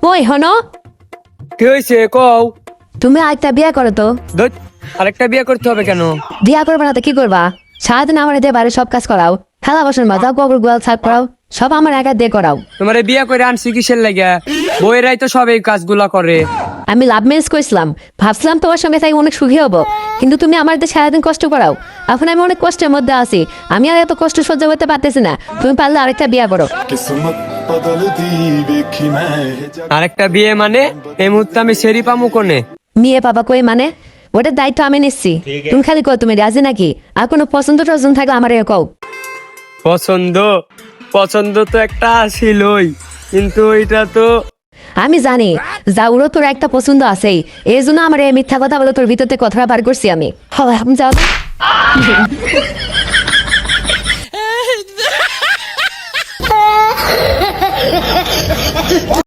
ওই হনো, কি হয়েছে কও? তুমি আরেকটা বিয়ে করো তো। ধুৎ, আরেকটা বিয়ে করতে হবে কেন? বিয়া করবে না তো কি করবা? সারাদিন আমার দিয়ে বাড়ির সব কাজ করাও, থালা বাসন মাজাও, গোবর গোয়াল সাফ করাও, সব আমার একা দিয়ে করাও। তোমার বিয়ে করে আনছি কিসের লাগা? বইয়েরাই তো সব এই কাজগুলা করে। আমি লাভ ম্যারেজ করেছিলাম, ভাবছিলাম তোমার সঙ্গে তাই অনেক সুখী হবো, কিন্তু তুমি আমার দিয়ে সারাদিন কষ্ট করাও। এখন আমি অনেক কষ্টের মধ্যে আছি, আমি আর এত কষ্ট সহ্য করতে পারতেছি না। তুমি পারলে আরেকটা বিয়া করো। किस्मत बदलदी वेखी मैं আরেকটা বিয়ে মানে? এই মুহূর্তে আমি সেরি পামু কোনে? মেয়ে পাবা কই মানে? ওটার দায়িত্ব আমি নিচ্ছি। তুমি খালি কও তুমি রাজি নাকি, আর কোনো পছন্দ টছন্দ থাকলে আমার কও। পছন্দ পছন্দ তো একটা আসিলই, কিন্তু এটা তো আমি জানি যাওরও তোর একটা পছন্দ আছেই, এই জন্য আমার এই মিথ্যা কথা বলে তোর ভিতরতে কথা বার করছি আমি। হবে এখন যাও।